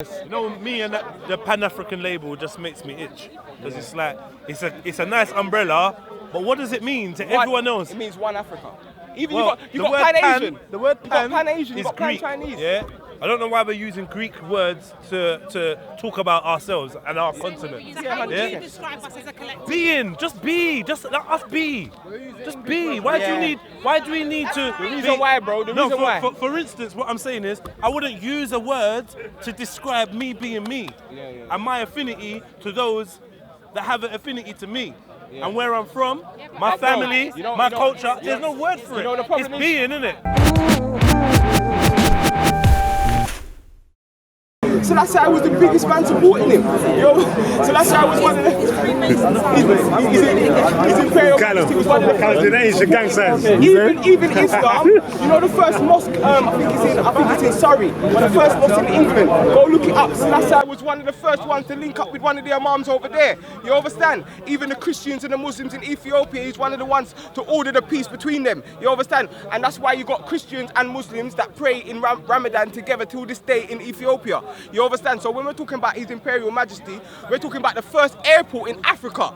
You know, me and the Pan-African label just makes me itch because it's like it's a nice umbrella, but what does it mean to everyone else? It means one Africa. Even Well, you got Pan-Asian. The word pan, Pan-Asian. is You got Greek. Pan-Chinese. Yeah, I don't know why we're using Greek words to talk about ourselves and our continent. So how do you describe us as a collective? Being, just be, just let us be, just be. Why do we need to? The reason why, bro. The reason why. For instance, what I'm saying is, I wouldn't use a word to describe me being me, and my affinity to those that have an affinity to me. And where I'm from, my family, my culture, there's no word for it. It's being, isn't it? So that's why I was the biggest man supporting him. Yo, so that's why I was one of the. He's Imperial. He was one of the. Even Islam. You know the first mosque. I think it's in Surrey. The first mosque in England. Go look it up. So that's why I was one of the first ones to link up with one of the imams over there. You understand? Even the Christians and the Muslims in Ethiopia. He's one of the ones to order the peace between them. You understand? And that's why you got Christians and Muslims that pray in Ramadan together till this day in Ethiopia. You understand? So when we're talking about His Imperial Majesty, we're talking about the first airport in Africa.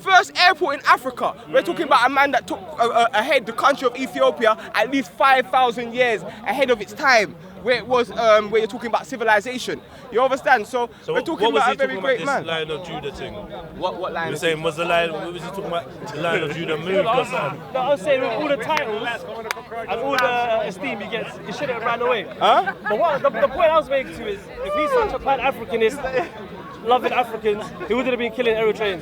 First airport in Africa. We're talking about a man that took ahead the country of Ethiopia at least 5,000 years ahead of its time. Where it was, where you're talking about civilization. You understand? So we're talking about a very great man. Lion of Judah thing. What line? You're saying was the lion? What was he talking about? The Lion of Judah moved or something? No, I was saying with all the titles and all the esteem he gets, he shouldn't have ran away. Huh? But what the point I was making to is, if he's such a Pan-Africanist, loving Africans, he wouldn't have been killing Eritreans.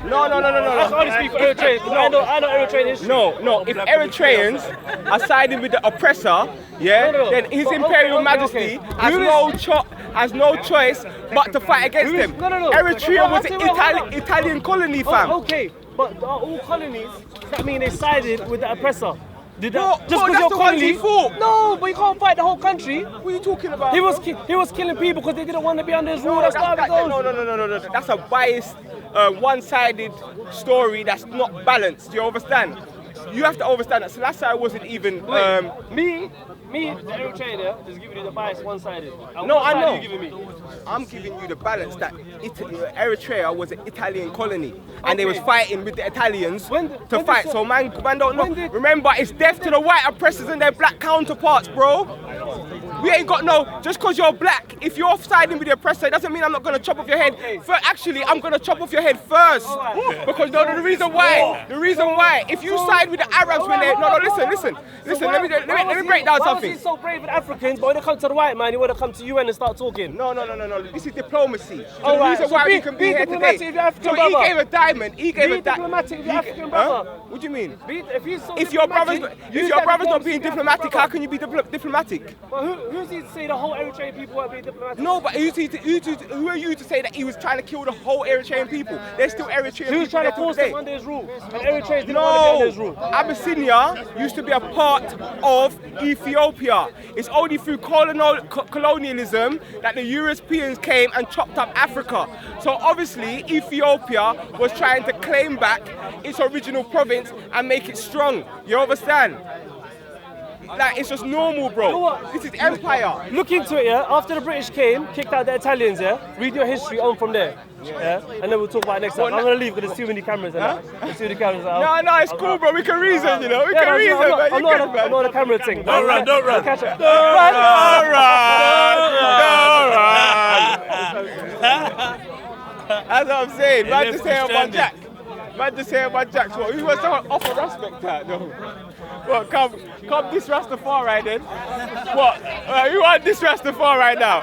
No. I can only speak for Eritreans. I know Eritrean history. No. If Eritreans are siding with the oppressor, then His Imperial Majesty has no choice but to fight against them. Eritrea was an Italian colony, fam. Okay, but are all colonies, does that mean they sided with the oppressor? Just because you're colony? No, but you can't fight the whole country. What are you talking about? He was killing people because they didn't want to be under his rule. No. That's a biased, one-sided story that's not balanced. You understand? You have to understand that Selassie wasn't even. Me, the Eritrean is giving you the bias one-sided. No, I know. You giving me? I'm giving you the balance that Eritrea was an Italian colony, and they was fighting with the Italians to fight. So man don't know. Remember, it's death to the white oppressors and their black counterparts, bro. We ain't got just because you're black, if you're siding with the oppressor, it doesn't mean I'm not going to chop off your head. Actually, I'm going to chop off your head first. Because the reason why, if you side with the Arabs when they, listen, let me break down something. Why was he so brave with Africans, but when it comes to the white man, he would have come to UN and start talking? No, this is diplomacy. Oh, the reason why we can be here today. So he gave a diamond, Be diplomatic with your African brother. What do you mean? If your brother's not being diplomatic, how can you be diplomatic? Who's he to say the whole Eritrean people weren't being diplomatic? No, but who are you to say that he was trying to kill the whole Eritrean people? There's still Eritrean people. He was trying to force them under his rule. And Eritreans didn't want to be under his rule. Abyssinia used to be a part of Ethiopia. It's only through colonialism that the Europeans came and chopped up Africa. So obviously Ethiopia was trying to claim back its original province and make it strong. You understand? Like, it's just normal, bro. You know what? This is empire. Look into it, yeah? After the British came, kicked out the Italians, yeah? Read your history on from there. Yeah? And then we'll talk about it next time. I'm going to leave because there's too many cameras. There's too many cameras. No, it's cool, bro. We can reason, you know? We can reason, man. I'm not on the camera thing. Don't run. Catch up. Don't run. That's what I'm saying. Man just saying about Jack. So who wants to offer respect that, though? Well, come this Rastafari then. What? Who want this Rastafari now?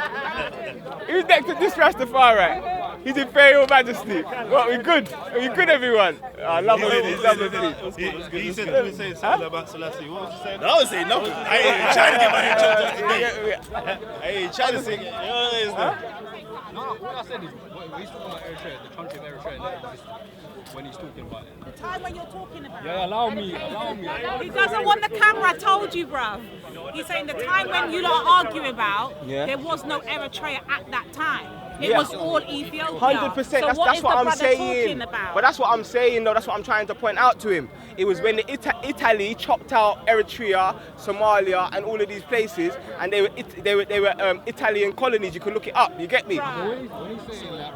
Who's next to this Rastafari? His Imperial Majesty. What, we good, everyone? I love it. He said he was saying something about Selassie. What was he saying? I was saying nothing. I ain't trying to get my head chopped today. I ain't trying to sing it. No, what I said is, when he's talking about Eritrea, the country of Eritrea, when he's talking about it. The time when you're talking about. Yeah, allow me. He doesn't want the camera, I told you, bruv. He's saying the time when you lot are arguing about, there was no Eritrea at that time. It was all Ethiopia. 100%. So That's what is what the I'm brother saying. talking about? But that's what I'm saying, though. That's what I'm trying to point out to him. It was when the Italy chopped out Eritrea, Somalia, and all of these places, and they were Italian colonies. You can look it up. You get me? When he's saying that,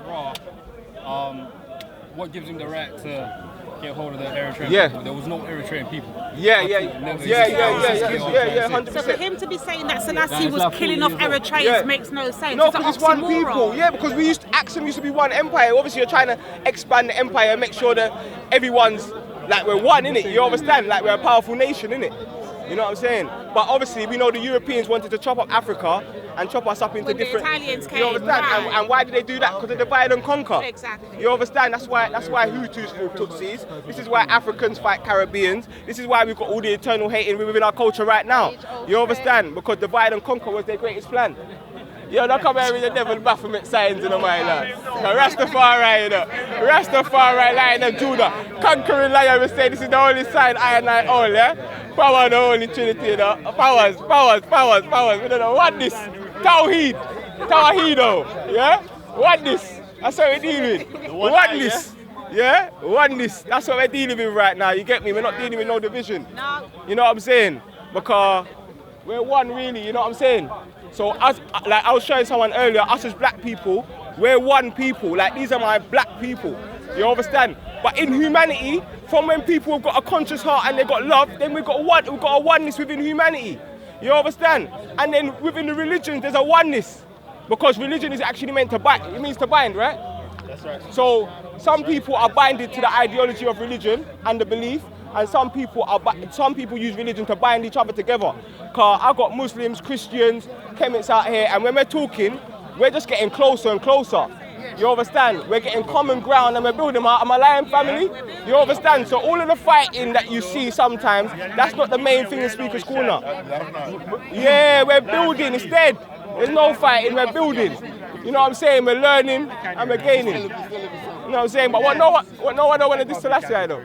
what gives him the right to get hold of the Eritrean people? There was no Eritrean people. Yeah, 100%. So for him to be saying that Selassie was killing off Eritreans makes no sense. No, It's an because it's one oxymoron. people. Yeah, because Axum used to be one empire. Obviously, you're trying to expand the empire and make sure that everyone's like we're one, innit? You understand? Like we're a powerful nation, innit? You know what I'm saying? But obviously, we know the Europeans wanted to chop up Africa and chop us up into When the different. Italians You understand? came, And why did they do that? Because of divide and conquer. Exactly. You understand? That's why Hutus fought Tutsis. This is why Africans fight Caribbeans. This is why we've got all the eternal hating within our culture right now. You understand? Because divide and conquer was their greatest plan. Yo, don't come here with the devil Baphomet signs in the mind, Rastafari, you know. Rastafari, Lion of Judah. Conquering Lion, we say this is the only sign I and I all, yeah? Power the Holy Trinity, you know. Powers. We don't know what this. Tawheed, yeah? What this? That's what we're dealing with. What this? Yeah? Oneness. That's what we're dealing with right now, you get me? We're not dealing with no division. No. You know what I'm saying? Because we're one really, you know what I'm saying? So as like I was showing someone earlier, us as black people, we're one people. Like these are my black people. You understand? But in humanity, from when people have got a conscious heart and they got love, then we've got a oneness within humanity. You understand? And then within the religions, there's a oneness. Because religion is actually meant to bind. It means to bind, right? That's right. So some people are binded to the ideology of religion and the belief, and some people use religion to bind each other together. Cause I got Muslims, Christians, Kemet's out here, and when we're talking, we're just getting closer and closer. You understand? We're getting common ground and we're building a lion family. You understand? So all of the fighting that you see sometimes, that's not the main thing in Speaker's Corner. Yeah, we're building instead. There's no fighting, we're building. You know what I'm saying? We're learning and we're gaining. You know what I'm saying? But no one don't want to diss Selassie, though.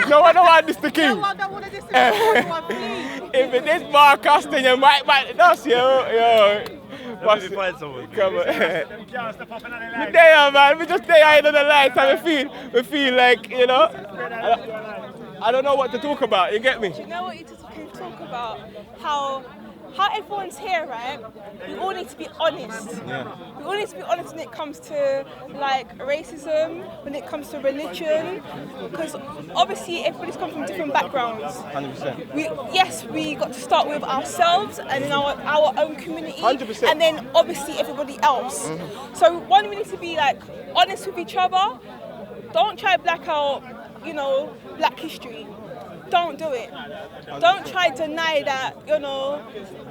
No one don't want to diss the king. No one don't want to diss the king. If it is Marcus, then you might that's yo. Let me find someone. Come on. We're there, man. We just there under the lights and we feel like, you know, I don't know what to talk about, you get me? Do you know what you can talk about? How everyone's here, right? We all need to be honest. Yeah. We all need to be honest when it comes to like racism, when it comes to religion, because obviously everybody's come from different backgrounds. 100%. We got to start with ourselves and in our own community, 100%. and then obviously everybody else. So one, we need to be like honest with each other. Don't try to black out, you know, black history. Don't do it. Don't try to deny that, you know,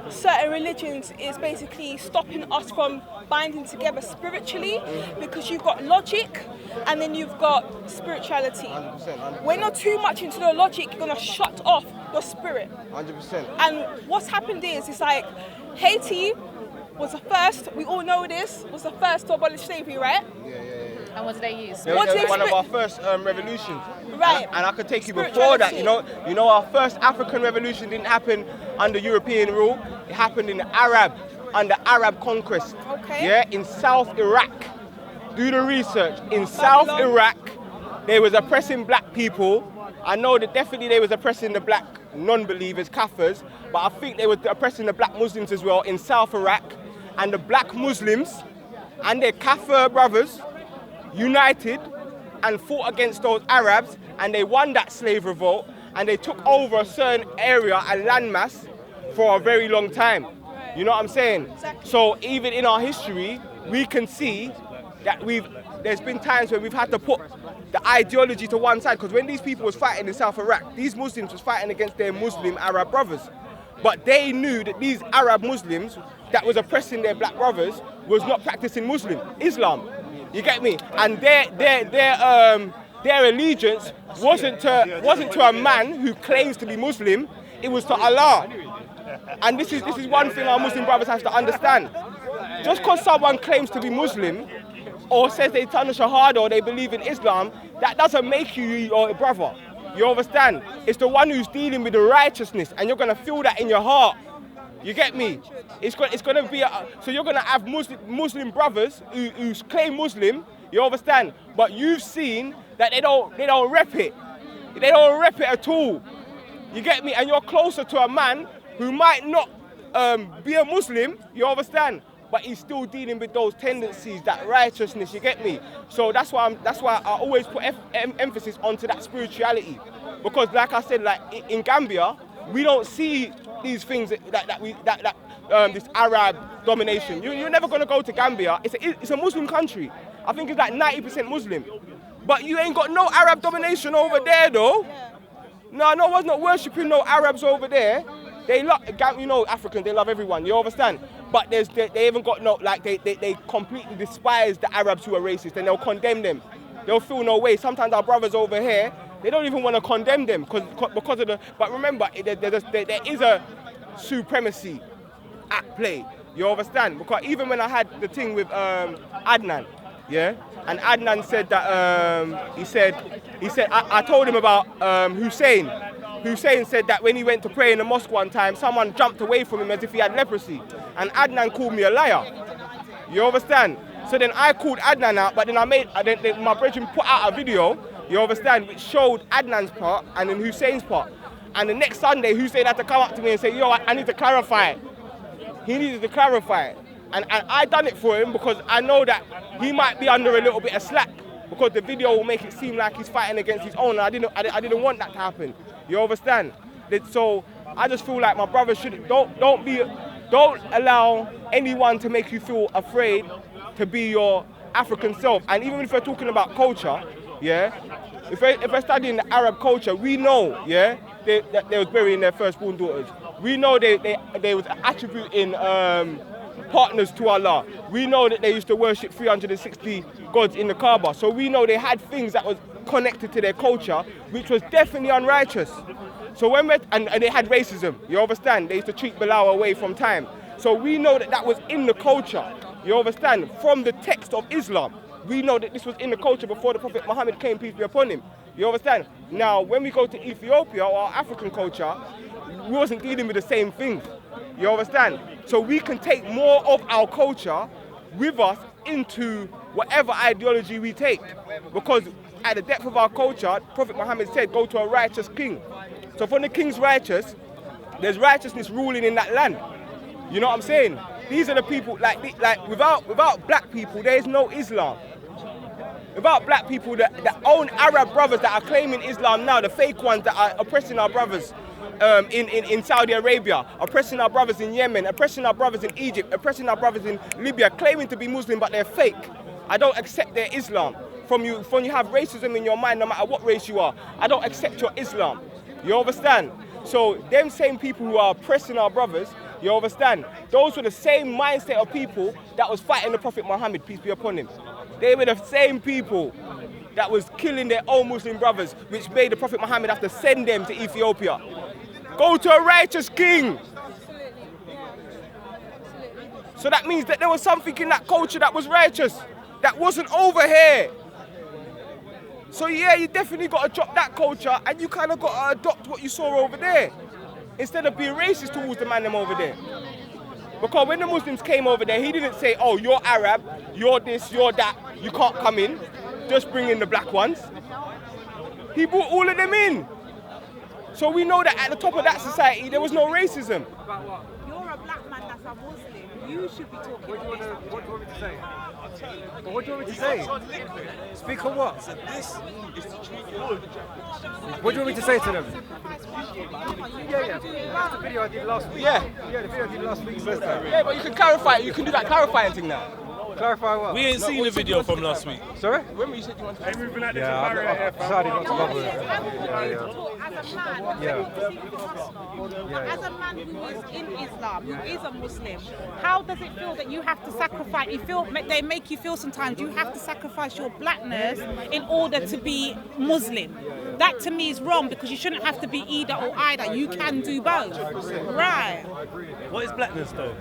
certain religions is basically stopping us from binding together spiritually, because you've got logic and then you've got spirituality. 100%. When you're too much into the logic, you're going to shut off your spirit. 100%. And what's happened is, it's like Haiti was the first, we all know this, was the first to abolish slavery, right? And what did they use? It was one of our first revolutions. Right. And I could take you before that, you know, our first African revolution didn't happen under European rule. It happened under Arab conquest. Okay. Yeah, in South Iraq. Do the research. In South Iraq, they was oppressing black people. I know that definitely they was oppressing the black non-believers, Kafirs, but I think they were oppressing the black Muslims as well in South Iraq. And the black Muslims and their Kafir brothers united and fought against those Arabs, and they won that slave revolt, and they took over a certain area, a landmass, for a very long time. You know what I'm saying? Exactly. So even in our history, we can see that there's been times where we've had to put the ideology to one side, because when these people was fighting in South Iraq, these Muslims was fighting against their Muslim Arab brothers. But they knew that these Arab Muslims that was oppressing their black brothers was not practicing Islam. You get me? And their allegiance wasn't to a man who claims to be Muslim. It was to Allah. And this is one thing our Muslim brothers have to understand. Just because someone claims to be Muslim or says they turn Shahada or they believe in Islam, that doesn't make you your brother. You understand? It's the one who's dealing with the righteousness, and you're gonna feel that in your heart. You get me? It's gonna be so you're gonna have Muslim brothers who claim Muslim. You understand? But you've seen that they don't rep it. They don't rep it at all. You get me? And you're closer to a man who might not be a Muslim. You understand? But he's still dealing with those tendencies, that righteousness. You get me? So that's why I always put emphasis onto that spirituality, because like I said, like in Gambia, we don't see these things that this Arab domination. You're never gonna go to Gambia. It's a Muslim country. I think it's like 90% Muslim, but you ain't got no Arab domination over there though. No one's not worshipping no Arabs over there. They love, you know, Africans. They love everyone. You understand? But they haven't got no, like they completely despise the Arabs who are racist, and they'll condemn them. They'll feel no way. Sometimes our brothers over here, they don't even want to condemn them because of the. But remember, there is a supremacy at play. You understand? Because even when I had the thing with Adnan, yeah, and Adnan said that he said I told him about Hussein. Hussein said that when he went to pray in the mosque one time, someone jumped away from him as if he had leprosy. And Adnan called me a liar. You understand? So then I called Adnan out, but then my brethren put out a video, you understand, which showed Adnan's part and then Hussein's part. And the next Sunday, Hussein had to come up to me and say, yo, I need to clarify it. He needed to clarify it. And I done it for him because I know that he might be under a little bit of slack, because the video will make it seem like he's fighting against his own. I didn't want that to happen. You understand? So I just feel like my brothers should don't allow anyone to make you feel afraid to be your African self. And even if we're talking about culture, yeah, if we're studying the Arab culture, we know, yeah, that they was burying their firstborn daughters. We know they was attributing partners to Allah. We know that they used to worship 360 gods in the Kaaba. So we know they had things that was connected to their culture, which was definitely unrighteous. So when and they had racism, you understand? They used to treat Bilal away from time. So we know that was in the culture, you understand? From the text of Islam, we know that this was in the culture before the Prophet Muhammad came, peace be upon him. You understand? Now, when we go to Ethiopia or our African culture, we wasn't dealing with the same thing. You understand? So we can take more of our culture with us into whatever ideology we take. Because at the depth of our culture, Prophet Muhammad said, go to a righteous king. So from the king's righteous, there's righteousness ruling in that land. You know what I'm saying? These are the people, like without black people, there is no Islam. Without black people, the own Arab brothers that are claiming Islam now, the fake ones that are oppressing our brothers in Saudi Arabia, oppressing our brothers in Yemen, oppressing our brothers in Egypt, oppressing our brothers in Libya, claiming to be Muslim, but they're fake. I don't accept their Islam. From you have racism in your mind, no matter what race you are, I don't accept your Islam. You understand? So them same people who are oppressing our brothers, you understand? Those were the same mindset of people that was fighting the Prophet Muhammad, peace be upon him. They were the same people that was killing their own Muslim brothers, which made the Prophet Muhammad have to send them to Ethiopia. Go to a righteous king. So that means that there was something in that culture that was righteous, that wasn't over here. So yeah, you definitely got to drop that culture, and you kind of got to adopt what you saw over there, instead of being racist towards the man them over there. Because when the Muslims came over there, he didn't say, oh, you're Arab, you're this, you're that, you can't come in, just bring in the black ones. He brought all of them in. So we know that at the top of that society, there was no racism. You're a black man that's a Muslim. You should be talking about this. What do you want me to say? What do you want me to say? Speak on what? What do you want me to say to them? Yeah. That's the video I did last week. Yeah. Yeah, the video I did last week says that. Yeah, but you can clarify it. You can do that clarifying thing now. Clarify what? We ain't seen the video from last week. Sorry? Remember you said you wanted to... moving like this. Yeah, I decided not to bother with it. As a man who is in Islam, who is a Muslim, how does it feel that you have to sacrifice? They make you feel sometimes you have to sacrifice your blackness in order to be Muslim. That to me is wrong, because you shouldn't have to be either or either. You can do both. Right. What is blackness though?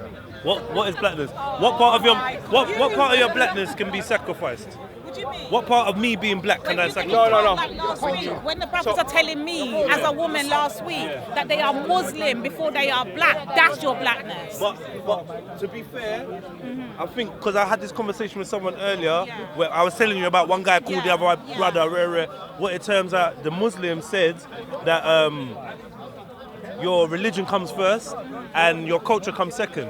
What is blackness? What part of your blackness can be sacrificed? What do you mean? What part of me being black can I sacrifice? No. Like last week, when the brothers are telling me, as a woman last week, that they are Muslim before they are black, that's your blackness. But to be fair, I think because I had this conversation with someone earlier where I was telling you about one guy called the other brother. What it turns out, the Muslim said that your religion comes first and your culture comes second.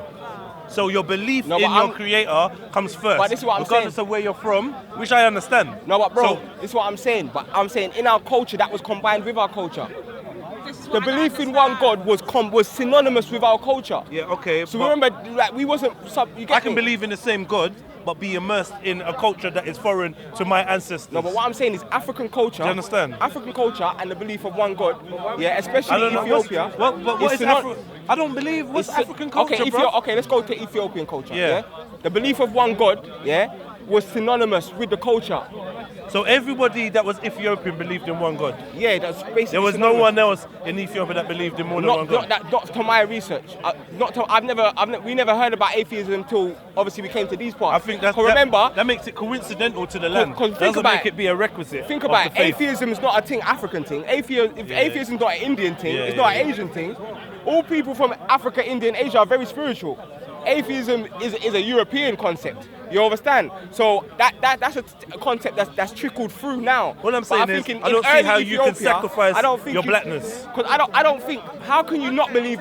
So your belief in your creator comes first. But this is what I'm regardless saying. of where you're from, which I understand. No, but bro, So- this is what I'm saying. But I'm saying in our culture, that was combined with our culture. The belief in one God was synonymous with our culture. Yeah, okay. So but remember, like, we wasn't. You get I can me? believe in the same God, but be immersed in a culture that is foreign to my ancestors. No, but what I'm saying is African culture. Do you understand? African culture and the belief of one God. Yeah, I especially don't know. Ethiopia. What is I don't believe. What's African culture, okay, bro? Okay, let's go to Ethiopian culture. Yeah. The belief of one God. Yeah, was synonymous with the culture. So everybody that was Ethiopian believed in one God. Yeah, that's basically. There was no synonymous. one else in Ethiopia that believed in more than one God. Not to my research. We never heard about atheism until obviously we came to these parts. I think that makes it coincidental to the land. Think Doesn't about make it be a requisite. Think of about the it. faith. Atheism is not a thing, African thing. Atheism is not an Indian thing. It's not an Asian thing. All people from Africa, India, and Asia are very spiritual. Atheism is a European concept. You understand? So that's a concept that's trickled through now. What I'm But saying is, I don't see how you can sacrifice your blackness. Because I don't think. How can you not believe?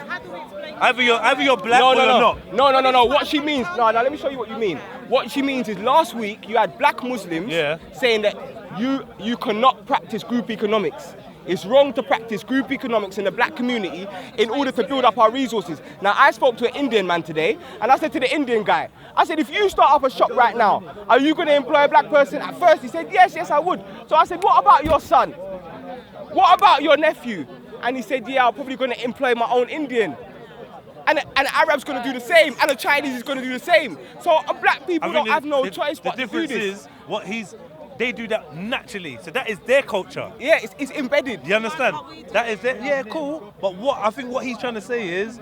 Either you're black or you're not. No. What she means? No. Let me show you what you mean. What she means is last week you had black Muslims saying that you cannot practice group economics. It's wrong to practice group economics in the black community in order to build up our resources. Now, I spoke to an Indian man today, and I said to the Indian guy, I said, if you start up a shop right now, are you going to employ a black person? At first, he said, yes, I would. So I said, what about your son? What about your nephew? And he said, yeah, I'm probably going to employ my own Indian. And an Arab's going to do the same, and a Chinese is going to do the same. So black people don't have no choice but to do this. The difference is they do that naturally. So that is their culture. Yeah, it's embedded. You understand? That is it. Yeah, cool. But I think what he's trying to say is,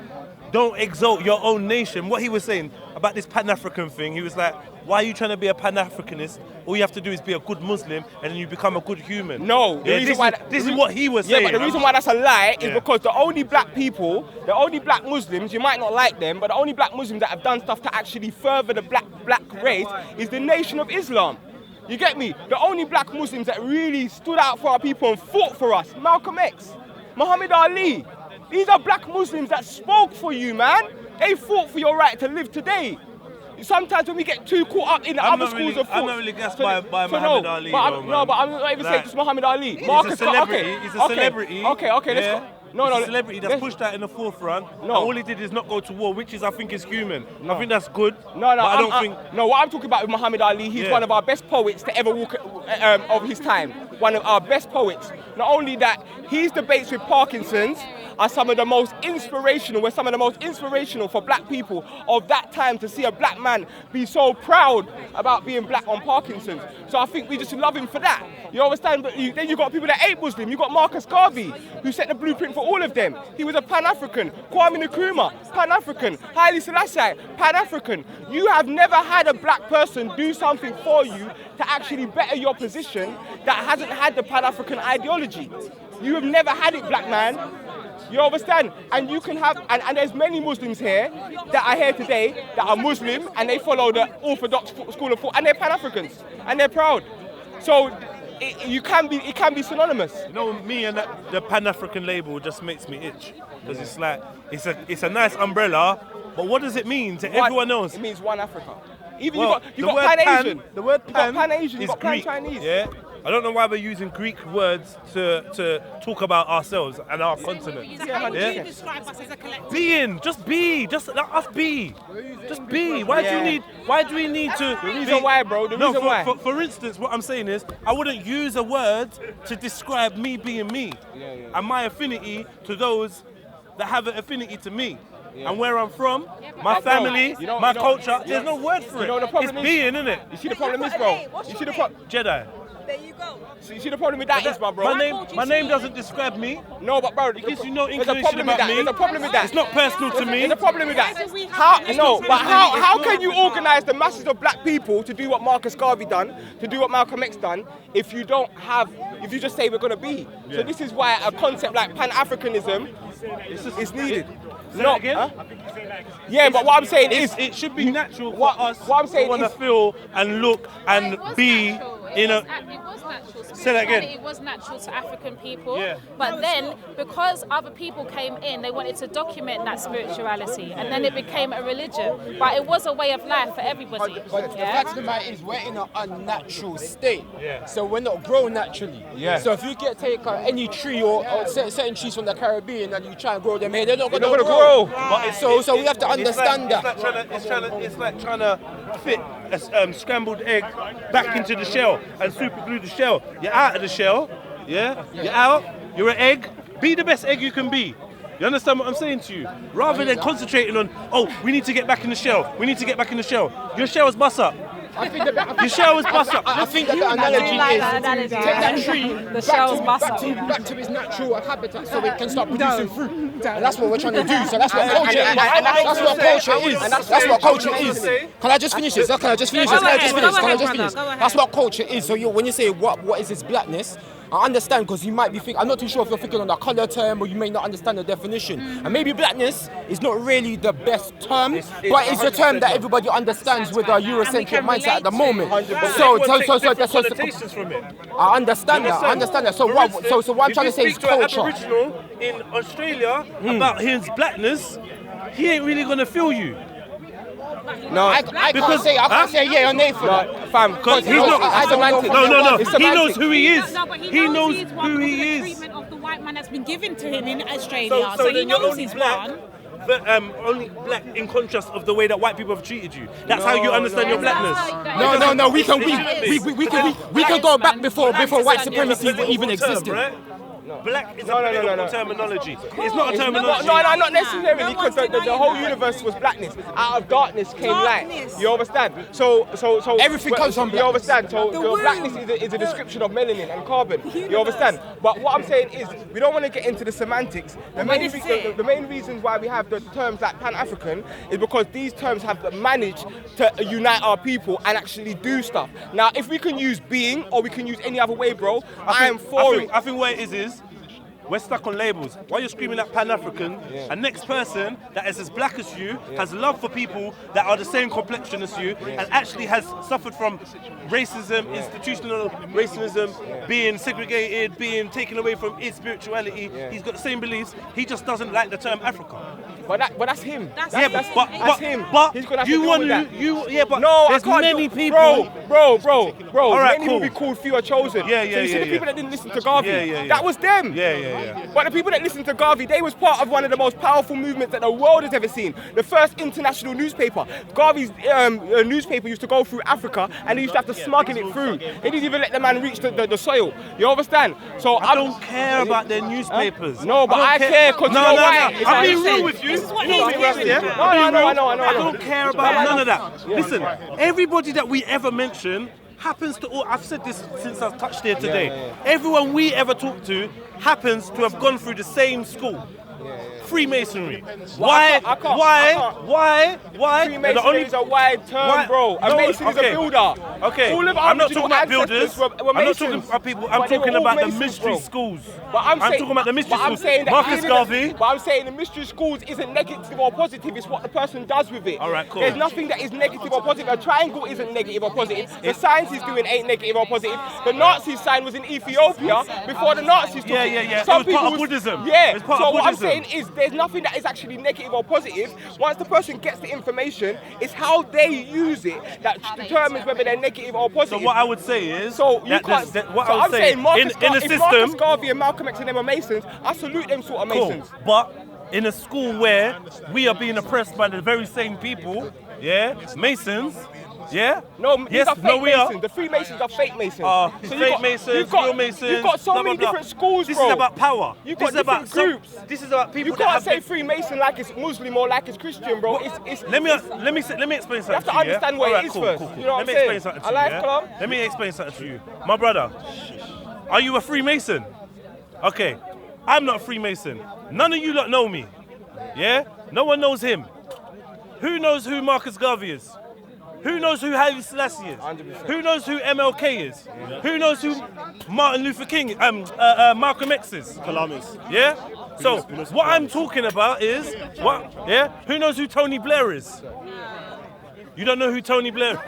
don't exalt your own nation. What he was saying about this Pan-African thing, he was like, why are you trying to be a Pan-Africanist? All you have to do is be a good Muslim and then you become a good human. No, this is what he was saying. Yeah, but the reason why that's a lie is because the only black people, the only black Muslims, you might not like them, but the only black Muslims that have done stuff to actually further the black race is the Nation of Islam. You get me? The only black Muslims that really stood out for our people and fought for us, Malcolm X, Muhammad Ali. These are black Muslims that spoke for you, man. They fought for your right to live today. Sometimes when we get too caught up in the other schools of thought. I'm not really gassed by Muhammad Ali. But I'm not even saying just Muhammad Ali. He's a celebrity. He's a celebrity. Okay, let's go. No, He's a celebrity that's pushed that in the forefront. No. All he did is not go to war, which I think is human. I think that's good. No, what I'm talking about with Muhammad Ali, he's one of our best poets to ever walk of his time. One of our best poets. Not only that, his debates with Parkinson's are some of the most inspirational for black people of that time, to see a black man be so proud about being black on Parkinson's. So I think we just love him for that. You understand? But then you got people that ain't Muslim. You got Marcus Garvey, who set the blueprint for all of them. He was a Pan-African. Kwame Nkrumah, Pan-African. Haile Selassie, Pan-African. You have never had a black person do something for you to actually better your position that hasn't had the Pan-African ideology. You have never had it, black man. You understand? And you can have, and there's many Muslims here that are here today that are Muslim and they follow the Orthodox school of thought and they're Pan-Africans and they're proud. So it can be synonymous. You know, me and the Pan-African label just makes me itch, because it's like it's a nice umbrella, but what does it mean to everyone else? It means one Africa. Even you the got Pan-Asian. The word Pan, you got Pan-Asian, you is got Greek. Pan-Chinese. Yeah. I don't know why we're using Greek words to talk about ourselves and our continent. How would you describe us as a collective? Being, just be, just let us be. Just be. Why do we need to? The reason why, bro. The reason why. For instance, what I'm saying is, I wouldn't use a word to describe me being me and my affinity to those that have an affinity to me. And where I'm from, my family, my culture, there's no word for it. You know the problem it's being, isn't it? You see the problem is, bro. You see the problem. Jedi. There you go. So you see the problem with that is, bro. My name doesn't describe me. No, but bro, It gives you no there's a inclination problem with about that. me. There's a problem with that. It's not personal to me. There's a problem with that. Why do we have How? that? No, It's but not how can you organise the masses of black people to do what Marcus Garvey done, to do what Malcolm X done, if you just say we're gonna be? So this is why a concept like Pan-Africanism is needed. Not again. Yeah, but what I'm saying is, It should be natural for What us I'm saying to want to is- feel and look and It was be natural. in a. It was natural. Say that again. Spirituality was natural to African people. Yeah. But then, because other people came in, they wanted to document that spirituality, and then it became a religion. But it was a way of life for everybody. But the fact of the matter is, we're in an unnatural state. Yeah. So we're not grown naturally. Yeah. So if you take any tree or certain trees from the Caribbean and you try and grow them here, they're not going to gonna grow. grow. But So we have to understand that. It's like trying to fit a scrambled egg back into the shell and super glue the shell. You're out of the shell, yeah? You're out, you're an egg. Be the best egg you can be. You understand what I'm saying to you? Rather than concentrating on, oh, we need to get back in the shell. We need to get back in the shell. Your shell is bust up. I think that Your shell is bust up. I think that the analogy like is that analogy. take that tree The shell's bust up. back to its natural habitat so it can start producing fruit. And that's what we're trying to do. So that's what culture is. That's what culture is. That's what culture is. Can I just finish this? Can I just finish this? Can I just finish? That's what culture is. So when you say what is this blackness, I understand, because you might be thinking, I'm not too sure if you're thinking on the colour term or you may not understand the definition. And maybe blackness is not really the best term, but it's a term that everybody understands with a Eurocentric mindset at the moment. Connotations from it. I understand that. I understand that. So what I'm trying to say is If you speak to an culture. Aboriginal in Australia about his blackness, he ain't really gonna feel you. no, I can't say yeah or nay for that. fam, Because he's not. semantics. No. It's He knows semantics. who he is. No, but he He knows he's one who because he of the is. treatment of the white man that's been given to him in Australia. So, he then you're knows only he's black, one. but only black in contrast of the way that white people have treated you. That's how you understand your blackness. No. We can go back before white supremacy even existed. Right? Black is a No. political terminology. It's not a terminology. No, not necessarily, because the whole universe was blackness. Out of darkness came light. You understand? So Everything comes from You understand? So the blackness is a description of melanin and carbon. You understand? But what I'm saying is, we don't want to get into the semantics. The main reasons why we have the terms like Pan-African is because these terms have managed to unite our people and actually do stuff. Now, if we can use being or we can use any other way, bro, I am for it. I think what it is we're stuck on labels. While you're screaming at Pan-African, a next person that is as black as you, has love for people that are the same complexion as you, and actually has suffered from racism, institutional racism, being segregated, being taken away from his spirituality. He's got the same beliefs. He just doesn't like the term Africa. But that's him. That's him. But He's gonna have you to deal want with that. but No, there's I can't many do, people. Bro. All right, Many cool. will be called, few are chosen. Yeah, So you see the people that didn't listen to Garvey, Yeah. that was them. Yeah. But the people that listened to Garvey, they was part of one of the most powerful movements that the world has ever seen. The first international newspaper. Garvey's newspaper used to go through Africa and they used to have to smuggle it through. They didn't even let the man reach the soil. You understand? So I don't care about their newspapers. No, but I care because you know why? It's I'm like being I'm real saying. with you. This is what You know he's me, Rusty, yeah? doing. I'm being I know. I don't care about none of that. Listen, everybody that we ever mention happens to all. I've said this since I've touched here today. Everyone we ever talk to happens to have gone through the same school. Freemasonry. Why? Freemasonry is a wide term, bro. A mason is a builder. Okay, All of our I'm not talking original about builders. ancestors were I'm not masons. talking about people. I'm But they were talking all about the masons, mystery bro. schools. But I'm talking about the mystery but I'm schools. saying that Marcus even Garvey. But I'm saying the mystery schools isn't negative or positive. It's what the person does with it. All right, cool. There's nothing that is negative or positive. A triangle isn't negative or positive. The signs he's doing ain't negative or positive. The Nazi sign was in Ethiopia before the Nazis took it. Yeah. Some It was part people of Buddhism. Yeah. It was part So of what I'm Buddhism. saying is there's nothing that is actually negative or positive. Once the person gets the information, it's how they use it that determines whether they're negative or So positive. what I would say is, So you that can't. what so I would I'm say saying Marcus in a if Marcus system, Garvey and Malcolm X and them are Masons, I salute them sort of cool. Masons. But in a school where we are being oppressed by the very same people, Masons, Yeah? No, these yes, are fake no, we Masons. are. The Freemasons are fake Masons. Fake Masons, real Masons. You've got so blah, many blah, blah. different schools, This bro. is about power. You've This got is about different groups. This is about people You that can't have say Freemason like it's Muslim or like it's Christian, bro. Let me explain something. You have to to you, understand what it is first. Cool. You know Let what me I'm explain saying? something to you. Yeah? Let me explain something to you, my brother. Are you a Freemason? Okay, I'm not a Freemason. None of you lot know me. Yeah, no one knows him. Who knows who Marcus Garvey is? Who knows who Haile Selassie is? 100%. Who knows who MLK is? Yeah. Who knows who Martin Luther King, Malcolm X is? Columbus. Yeah? So, what I'm talking about is, what? Yeah? Who knows who Tony Blair is? You don't know who Tony Blair is?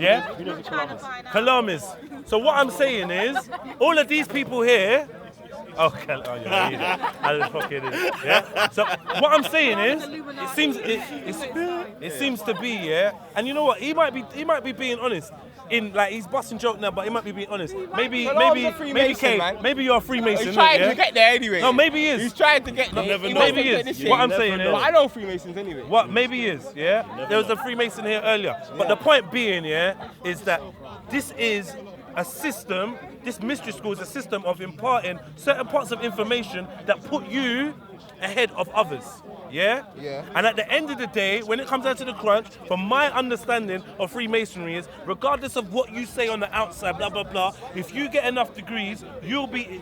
Yeah? Who knows who Columbus. So what I'm saying is, all of these people here, yeah. So what I'm saying is, it seems to be, yeah. And you know what? He might be being honest. He's busting joke now, but he might be being honest. Maybe you're a Freemason. He's trying to get there anyway. No, maybe he is. He's trying to get there. Maybe he is. What I'm saying is, I know Freemasons anyway. What maybe he is, yeah. There was a Freemason here earlier, but the point being, yeah, is that this is a system. This mystery school is a system of imparting certain parts of information that put you ahead of others. Yeah? Yeah. And at the end of the day, when it comes down to the crunch, from my understanding of Freemasonry is, regardless of what you say on the outside, blah blah blah, if you get enough degrees, you'll be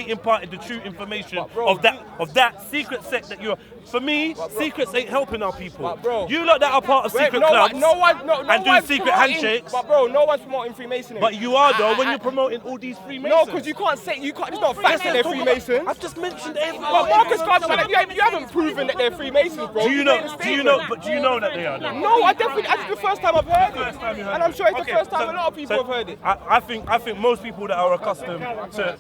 imparted the true information of that secret sect that you're. For me, secrets ain't helping our people. You lot that are part of secret clubs and do secret handshakes. But bro, no one's promoting Freemasonry. But you are though when you're promoting all these Freemasons. No, because you can't say it's not facts that they're Freemasons. I've just mentioned everyone. But Marcus Garvey, you haven't proven that they're Freemasons, bro. Do you know that they are? No, I definitely. That's the first time I've heard it, and I'm sure it's the first time a lot of people have heard it. I think most people that are accustomed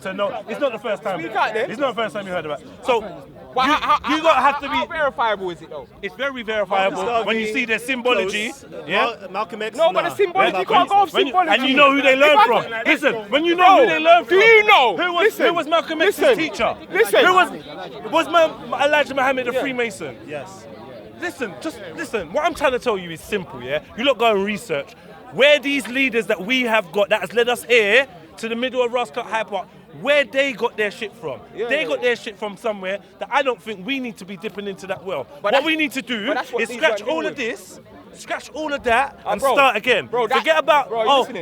to know. It's not the first time. Speak out there. It's not the first time you heard about it. So you gotta have to be. How verifiable is it though? It's very verifiable when you see their symbology. Yeah. Malcolm X. No, but the symbology can't go off symbology. And you know who they learn from. Listen, when you know who they learn from. Do you know? Who was Malcolm X's teacher? Listen. Who was Elijah Muhammad a Freemason? Yes. Listen, just listen. What I'm trying to tell you is simple, yeah? You lot go and research where these leaders that we have got that has led us here to the middle of Rascal High Park, where they got their shit from. They got their shit from somewhere that I don't think we need to be dipping into that well. What we need to do is scratch all of this, scratch all of that, and start again. Forget about,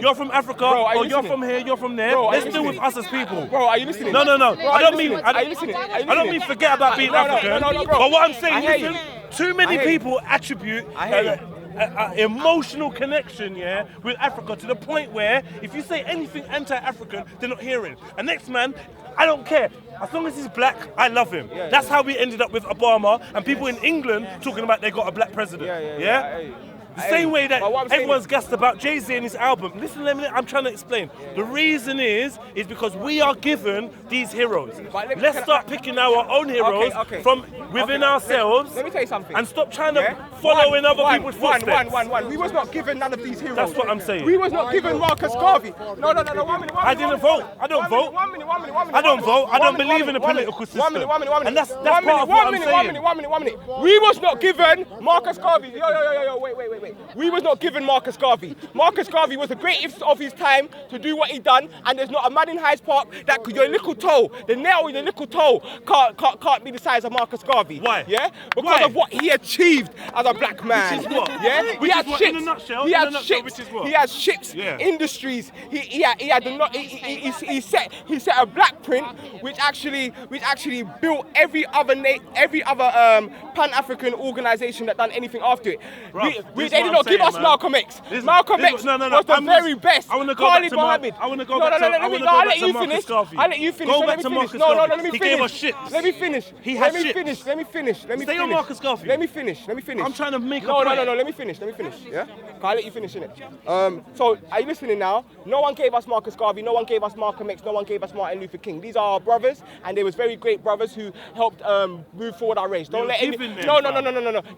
you're from Africa, or you're from here, you're from there. Let's deal with us as people. Bro, are you listening? No. I don't mean, Are you listening? I don't mean forget about being African. No, But what I'm saying, listen, too many people attribute an emotional connection, with Africa to the point where if you say anything anti-African, they're not hearing. And next man, I don't care. As long as he's black, I love him. That's how we ended up with Obama and people in England talking about they got a black president. The same way that everyone's gassed about Jay-Z and his album. Listen, I'm trying to explain. The reason is because we are given these heroes. Let's start picking our own heroes from within ourselves. Let me tell you something. And stop trying to follow in other people's footsteps. We was not given none of these heroes. That's what I'm saying. We was not given Marcus Garvey. No, 1 minute. I didn't vote. I don't vote. 1 minute. I don't vote. I don't believe in the political system. 1 minute. And that's part of what I'm saying. 1 minute. We was not given Marcus Garvey. Yo, wait. We was not given Marcus Garvey. Marcus Garvey was the greatest of his time to do what he done, and there's not a man in Hyde Park that could, your little toe, the nail in your little toe can't be the size of Marcus Garvey. Why? Yeah? Because of what he achieved as a black man. Which is what? Yeah? Which He had is what? ships. In a nutshell? He had In a nutshell, ships. which is what? He had ships, industries. He set a black print which actually built every other Pan-African organization that done anything after it. They did not give us Malcolm X. Malcolm X was the very best. I want to go back to Marcus Garvey. I'll let you finish. Go back to Marcus Garvey. He gave us ships. Let me finish. He had Let me ships. finish. Stay on Marcus Garvey. Let me finish. I'm trying to make a No, point. let me finish. Yeah? I'll let you finish, innit? So, are you listening now? No one gave us Marcus Garvey, no one gave us Malcolm X, no one gave us Martin Luther King. These are our brothers, and they was very great brothers who helped move forward our race. Don't let any... No.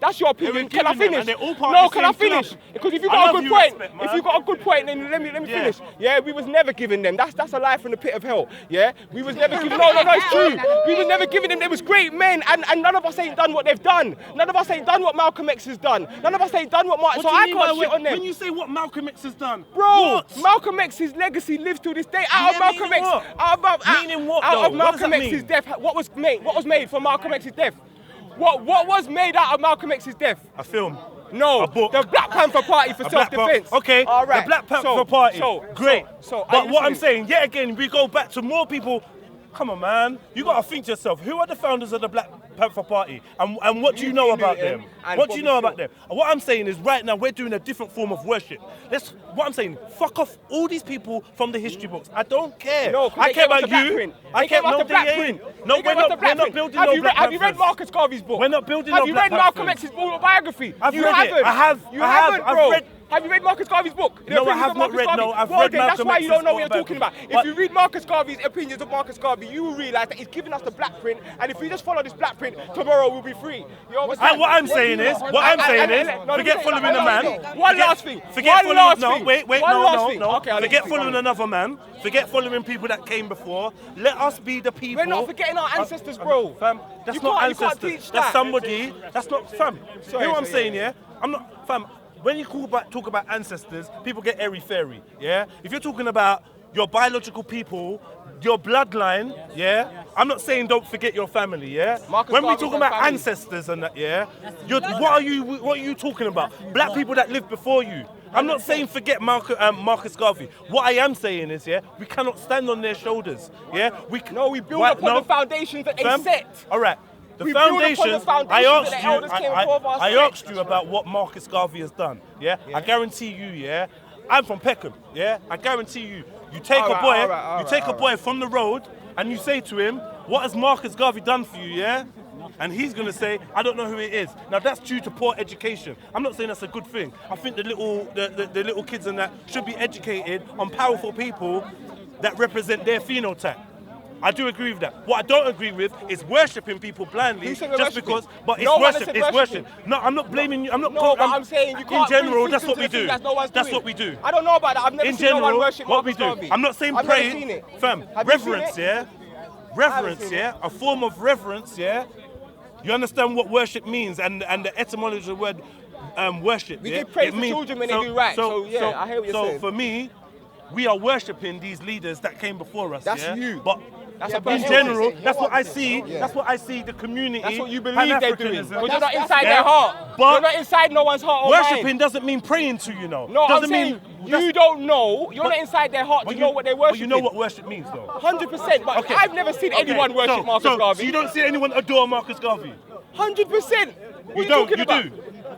That's your opinion. Can I finish? No, can I finish? Because if you got a good point, then let me finish. Yeah, we was never giving them. That's a lie from the pit of hell. Yeah, we was never giving. No, it's true. We was never giving them. They was great men, and none of us ain't done what they've done. None of us ain't done what Malcolm X has done. None of us ain't done what Martin. So I can't shit on them. When you say what Malcolm X has done, bro, Malcolm X's legacy lives to this day. Out of Malcolm X, out of Malcolm X's death, what was made from Malcolm X's death? What was made out of Malcolm X's death? A film. No, a book. The Black Panther Party for self-defense. Okay, all right. The Black Panther Party. Great. But what I'm saying, yet again, we go back to more people. Come on, man. You got to think to yourself, who are the founders of the Black Panther Party? And what do you know about them? What do you know about them? And what I'm saying is right now we're doing a different form of worship. What I'm saying, fuck off all these people from the history books. I don't care. No, I care about you. I care about the Black Print. No, we're not building no Black Panthers. Have you read Marcus Garvey's book? We're not building no Black Panthers. Have you read Malcolm X's autobiography? I've read it. I have. You haven't, bro. Have you read Marcus Garvey's book? No, I have not read. No, I've read Malcolm X's. That's why you don't know what you're talking about. If you read Marcus Garvey's opinions of Marcus Garvey, you will realise that he's giving us the black print, and if we just follow this black print, tomorrow we'll be free. What I'm saying is, forget following a man. One last thing. Forget following. No, wait, no. Forget following another man. Forget following people that came before. Let us be the people. We're not forgetting our ancestors, bro. Fam, that's not ancestors. That's somebody. That's not fam. You know what I'm saying? Yeah, I'm not fam. When you talk about ancestors, people get airy-fairy, yeah? If you're talking about your biological people, your bloodline, yeah? I'm not saying don't forget your family, yeah? When we talk about ancestors and that, yeah? What are you talking about? Black people that lived before you. I'm not saying forget Marcus Garvey. What I am saying is, yeah, we cannot stand on their shoulders, yeah? We build upon the foundations that they set. All right. The foundations, I asked you about what Marcus Garvey has done, yeah? I guarantee you, yeah? I'm from Peckham, yeah? I guarantee you, you take a boy from the road and you say to him, what has Marcus Garvey done for you, yeah? And he's going to say, I don't know who it is. Now that's due to poor education. I'm not saying that's a good thing. I think the little kids and that should be educated on powerful people that represent their phenotype. I do agree with that. What I don't agree with is worshipping people blindly just because. But it's worship. No, I'm not blaming you. I'm saying you can't. In general, that's what we do. That's what we do. I don't know about that. I've never seen no one worship Marcus Garvey. I'm not saying pray, fam. Reverence, yeah. Reverence, yeah. A form of reverence, yeah. You understand what worship means and the etymology of the word worship. We give praise to children when they do right. So yeah, I hear what you're saying. So for me, we are worshipping these leaders that came before us. That's you. But in general, that's what I see. That's what I see the community. That's what you believe they're doing. But you're not inside their heart. But you're not inside no one's heart or mind. Worshipping doesn't mean praying to, you know. No, I'm saying you don't know. You're not inside their heart to know what they're worshipping. But you know what worship means, though. 100%. But I've never seen anyone worship Marcus Garvey. So you don't see anyone adore Marcus Garvey? 100%. You don't. You do.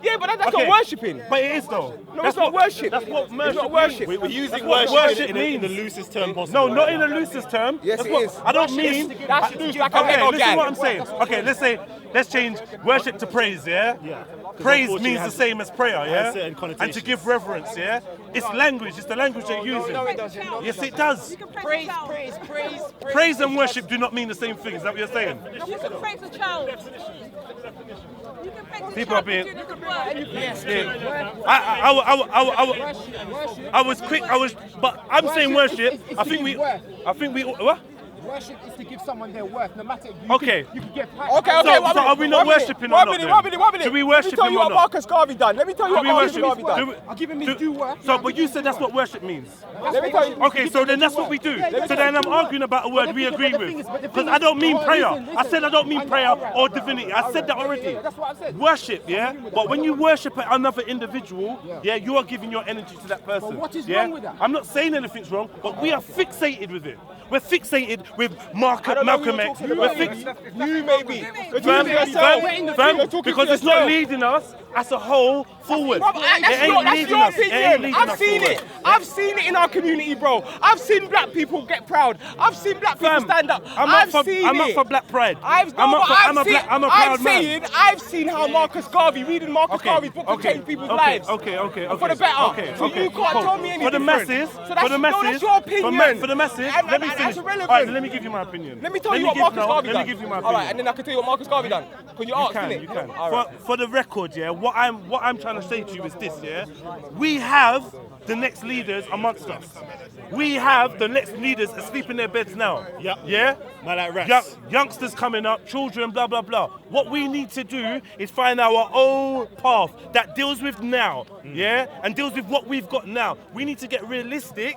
Yeah, but that's not worshipping. But it is though. No, it's not worship. That's what it's not worship. We're using worship in the loosest term possible. No, not in the loosest term. Yes, it is. I don't mean. That's loose. Like listen what I'm saying. Okay, let's change worship to praise. Yeah. Praise means the same as prayer. Yeah. And to give reverence. Yeah. It's language. It's the language they're using. No, it doesn't. Yes, it does. Praise. Praise and worship do not mean the same thing. Is that what you're saying? You can praise a child. People are being. I was quick. But I'm saying worship. I think we. What? Worship is to give someone their worth, no matter you can get Okay. So are we not worshipping or not? 1 minute. Do we worship him or not? Let me tell you what Marcus Garvey done. Let me tell you what Marcus Garvey done. I'll give him his due worth. So, but you said that's what worship means. Let me tell you. Okay, so then that's what we do. So then I'm arguing about a word we agree with. Because I don't mean prayer. I said I don't mean prayer or divinity. I said that already. That's what I said. Worship, yeah? But when you worship another individual, yeah, you are giving your energy to that person. But what is wrong with that? I'm not saying anything's wrong, but we are fixated with it. We're fixated with Malcolm X. You maybe. Because it's not leading us as a whole forward. That's your opinion. I've seen it. I've seen it in our community, bro. I've seen black people get proud. I've seen black people stand up. I'm not for black pride. I'm a proud man. I've seen how Marcus Garvey, reading Marcus Garvey's book, will change people's lives. Okay. For the better. So you can't tell me anything. For the masses. That's your opinion. For the masses. Let me finish. Irrelevant. All right, let me give you my opinion. Let me tell you what Marcus Garvey done. Let me give you my opinion. All right, and then I can tell you what Marcus Garvey done. Because you asked, You can. For the record, yeah, what I'm trying to say to you is this, yeah? We have the next leaders amongst us. We have the next leaders asleep in their beds now. Yep. Yeah? Man like rest. Youngsters coming up, children, blah, blah, blah. What we need to do is find our own path that deals with now, yeah? And deals with what we've got now. We need to get realistic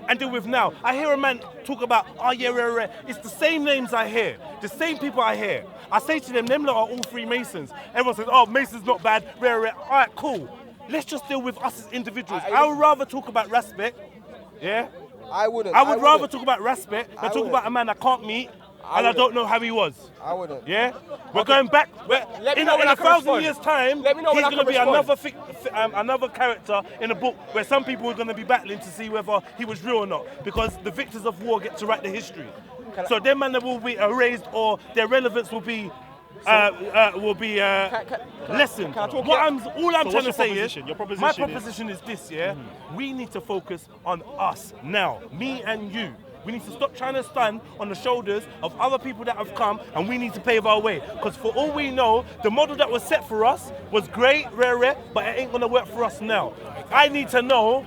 and deal with now. I hear a man talk about, oh yeah, it's the same names I hear, the same people I hear. I say to them lot are all Freemasons. Everyone says, oh, Mason's not bad, all right, cool. Let's just deal with us as individuals. I would rather talk about respect, yeah? I wouldn't. I would rather talk about respect than talk about a man I can't meet and I don't know how he was. I wouldn't. Yeah? We're going back. In 1,000 years' time, he's going to be another character in a book where some people are going to be battling to see whether he was real or not, because the victors of war get to write the history. So their man will be erased, or their relevance will be lessened. All I'm trying to say is, my proposition is this, yeah? We need to focus on us now, me and you. We need to stop trying to stand on the shoulders of other people that have come, and we need to pave our way. Because for all we know, the model that was set for us was great, rare, but it ain't gonna work for us now. I need to know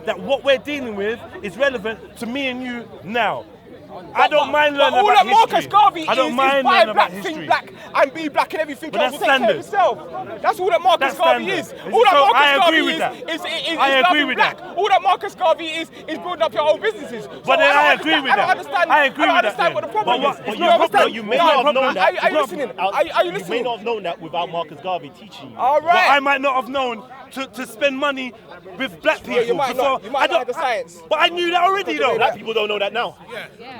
that what we're dealing with is relevant to me and you now. I don't mind learning about history. All that Marcus Garvey is buy black, history. think black, and be black and everything But else that's will take care of standard. itself. That's all that Marcus That's Garvey standard. is. All that So Marcus I agree Garvey with is that. is I agree loving with black. that. All that Marcus Garvey is building up your own businesses. But then I agree with that. I don't understand. I agree I don't with that understand what the then. problem But is. what- You understand? You may not have known that. Are you listening? Are you You may listening? not have known that without Marcus Garvey teaching you. All But I right. might not have known to spend money with black people. Yeah, you might not. You I might not don't- have the science. But I knew that already, though. Black people don't know that now.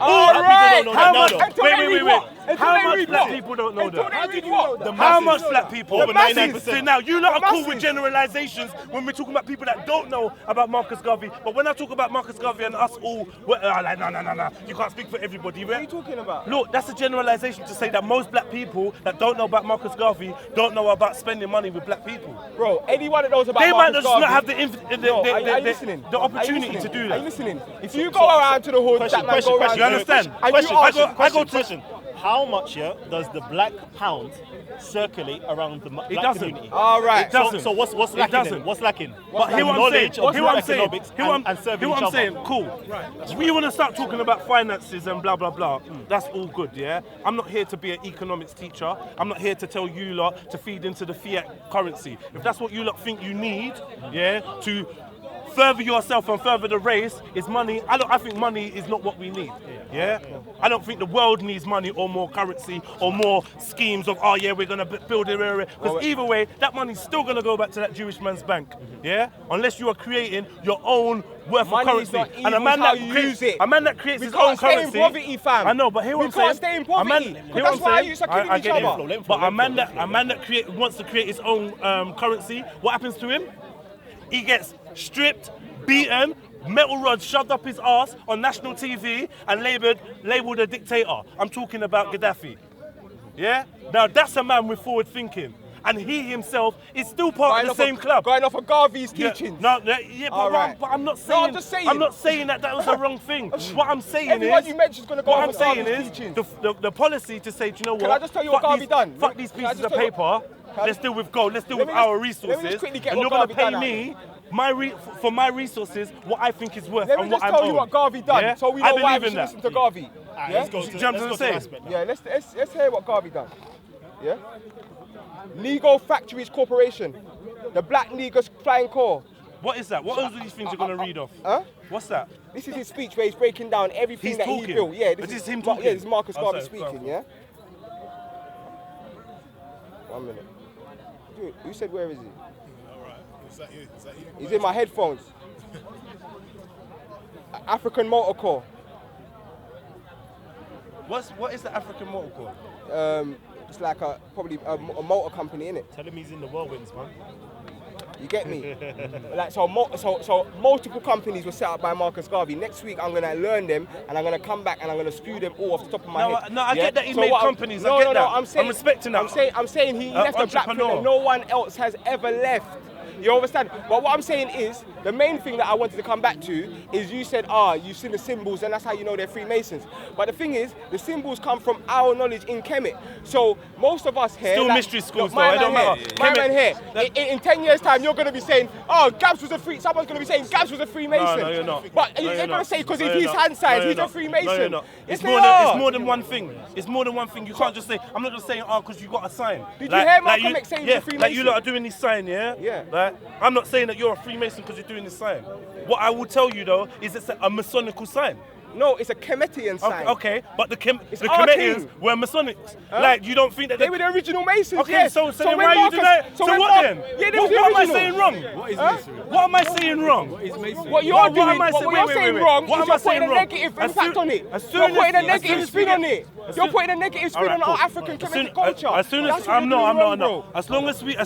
All right. know How that much? now, though. Until Wait. they read what? Until How they much read black what? people don't know Until that? they read what? How much black people? Over 99%. See, now you lot The are cool with masses. generalizations when we're talking about people that don't know about Marcus Garvey. But when I talk about Marcus Garvey and us all, we're like, no. You can't speak for everybody. What are you talking about? Look, that's a generalization to say that most black people that don't know about Marcus Garvey don't know about spending money with black people. Bro, anyone that knows about They might Marcus just not Garvey- have Are you listening? the opportunity to do Are you that. listening? If you go around to the hood, that man go around. You understand? And you ask Question. How much does the black pound circulate around the black doesn't. community? All right. It doesn't. So what's lacking It doesn't. then? What's lacking? But hear what I'm saying. Knowledge of Hear what I'm saying. economics and serving Hear what each I'm other. saying. Cool. We want to start talking about finances and blah blah blah. That's all good, yeah. I'm not here to be an economics teacher. I'm not here to tell you lot to feed into the fiat currency. If that's what you lot think you need, yeah, to further yourself and further the race, is money. I think money is not what we need. Yeah? I don't think the world needs money or more currency or more schemes of, oh yeah, we're going to build an area. Because either way, that money's still going to go back to that Jewish man's bank. Yeah? Unless you are creating your own worth of Money is currency. not And a evil, man how that you creates, use it. a man that creates We his can't own stay in currency. poverty, fam. I know, but hear what We I'm saying. can't stay in poverty, A man- because hear that's what why I'm you saying. are killing I each get it. other. But a man that wants to create his own currency, what happens to him? He gets stripped, beaten, metal rods shoved up his ass on national TV and labelled a dictator. I'm talking about Gaddafi. Yeah? Now that's a man with forward thinking. And he himself is still part of the same club. Going off of Garvey's Yeah, teachings. but I'm not saying. I'm just saying. I'm not saying that was the wrong thing. What I'm saying Everyone is. you mentioned is going to go What off I'm of saying Garvey's is teachings. the policy to say, do you know what? Can I just tell you what Fuck Garvey these- done? Fuck these Can I pieces just of tell you paper. Let's deal with gold. Let's deal with Let me our just resources. quickly get And you're what gonna Garvey pay done me for my resources what I think is worth Let me and just what I'm tell you owed. what Garvey done, Yeah? so we I know why believe we in should that. listen to Garvey. Alright, Yeah? let's go to Do you know what I'm the saying? aspect. Yeah, let's hear what Garvey done. Yeah? Legal Factories Corporation, the Black Negus Flying Corps. What is that? What are these things you're gonna read off? Huh? What's that? This is his speech where he's breaking down everything He's that talking? he built. Yeah, This is him Yeah, talking? this is Marcus Oh, Garvey sorry, speaking. Yeah. 1 minute. Dude, who said where is he? Is that you? He's in my headphones. African Motor Corps. What is the African Motor Corps? It's like probably a motor company, innit? Tell him he's in the whirlwinds, man. You get me? Like so multiple companies were set up by Marcus Garvey. Next week I'm gonna learn them and I'm gonna come back and I'm gonna screw them all off the top of my head. I get that he made what companies. No, I get that. I'm saying, I'm respecting that. I'm saying he left a black entrepreneur. that no one else has ever left. You understand? But what I'm saying is, the main thing that I wanted to come back to is you said, you've seen the symbols and that's how you know they're Freemasons. But the thing is, the symbols come from our knowledge in Kemet. So most of us here... Still mystery schools though, it don't matter. My man here, in 10 years time, you're going to be saying, Gabs was a someone's going to be saying Gabs was a Freemason. No, you're not. But you're going to say, because if he's hand signed, he's a Freemason. No, you're not. Yes, It's more than one thing. It's more than one thing. You can't just say, I'm not just saying, because you got a sign. Did you hear Malcolm X saying he's a Freemason? Like you lot are doing this sign, yeah? Yeah. Like, I'm not saying that you're a Freemason because you're doing this sign. What I will tell you though is it's a Masonical sign. No, it's a Kemetian sign. Okay, but the Kemetians were Masonics. Like, you don't think that they were the original Masons? Okay, yes. so then why are you denying? So what then? Yeah, what am I saying wrong? What is Masonry? What am I saying wrong? What you're doing, what you're saying wrong is you're putting a negative impact on it. You're putting a negative spin on it. You're putting a negative spin on our African Kemetic culture. As soon as I'm not. As soon as we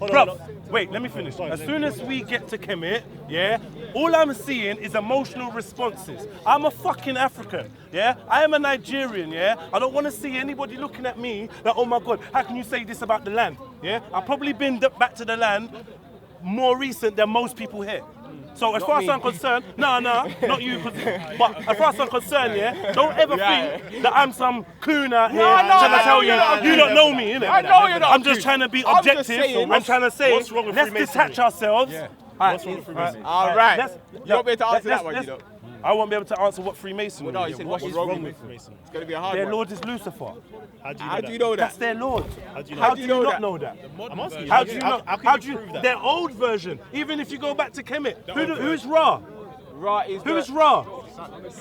Bro, wait, let me finish. As soon as we get to Kemet, yeah, all I'm seeing is emotional responses. I'm a fucking African, yeah? I am a Nigerian, yeah? I don't want to see anybody looking at me like, oh my God, how can you say this about the land, yeah? I've probably been back to the land more recent than most people here. So as far as I'm concerned, no, not you, but as far as I'm concerned, yeah, don't ever think that I'm some coon out here trying to tell you don't know me, innit? I know you're not. I'm just trying to be objective. I'm trying to say, what's wrong with let's Freemasonry? detach ourselves. What's wrong with Freemasonry? All right. You won't be able to answer that one, you know. I won't be able to answer what Freemasonry is. No, you said what's wrong with Freemasonry? It's going to be a hard one. Their lord is Lucifer. How do you know that? That's their lord. How do you not know that? I'm asking you. How do you know? How can you prove that? Their old version. Even if you go back to Kemet, who is Ra? Ra is Who is Ra?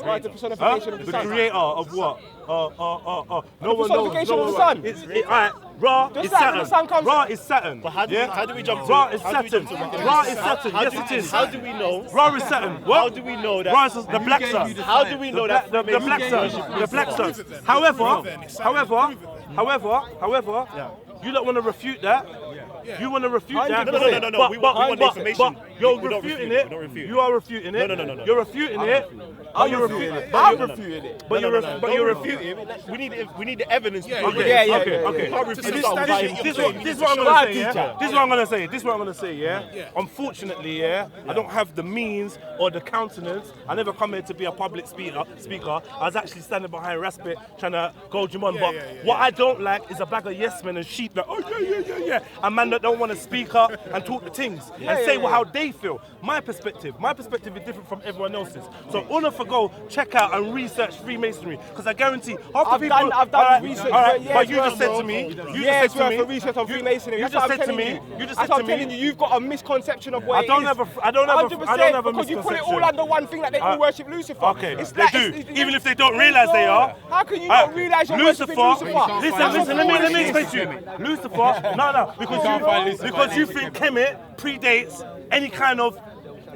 Ra is the personification of the sun. The creator of what? No one knows. personification of the sun. Alright, Ra is Just like when the sun Saturn. comes- Ra is Saturn. But how do we jump to Ra it? is How do we Saturn. jump to it? Ra is Saturn. Yes, it is. How do we know? Ra is Saturn. What? How do we know that? Ra is the black sun. How do we know that? The black sun. The black sun. However, you don't want to refute that. You want to refute that? No. We want information. You're We don't refuting refute. it. We don't refute. You are refuting it. No. You're refuting it. I'm refuting it. I'm refuting it. But you're refuting it. We need the evidence. Okay. We can't refute something. This is what I'm gonna say. Yeah? This is what I'm gonna say. Yeah. Unfortunately, yeah, I don't have the means or the countenance. I never come here to be a public speaker. I was actually standing behind Raspect trying to goad you on. But what I don't like is a bag of yes men and sheep that yeah. And man that don't want to speak up and talk the things and say how they feel. My perspective is different from everyone else's. So go check out and research Freemasonry because I guarantee I've done research. But you just said to me, research on Freemasonry. You just said to me, I'm telling you, you've got a misconception of what it is. I don't have a misconception. Because you put it all under one thing that they all worship Lucifer. Okay, they do. Even if they don't realise they are. How can you not realise you're worshipping Lucifer? Listen, let me explain to you. Lucifer, no, because you think Kemet predates any kind of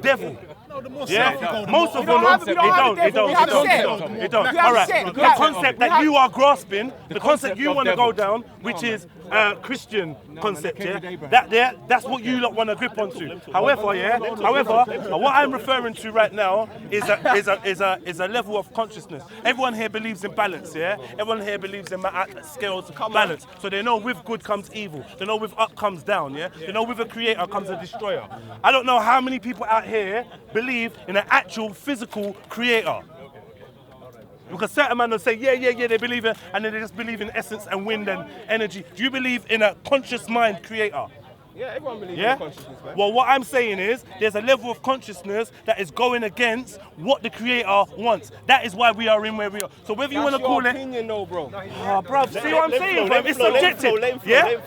devil. Yeah, most of them don't. They don't. All right. The concept that you are grasping, the concept you want to go down, which is Christian concept, yeah. That's what you lot want to grip onto. However, what I'm referring to right now is a level of consciousness. Everyone here believes in balance, yeah. Everyone here believes in scales balance. So they know with good comes evil. They know with up comes down, yeah. They know with a creator comes a destroyer. I don't know how many people out here believe in an actual physical creator. Because certain men will say, yeah, they believe in, and then they just believe in essence and wind and energy. Do you believe in a conscious mind creator? Yeah, everyone believes in consciousness, man. Well, what I'm saying is, there's a level of consciousness that is going against what the creator wants. That is why we are in where we are. So whether you want to call it... That's your opinion though, bro. Bro, see what I'm saying? It's subjective. Yeah?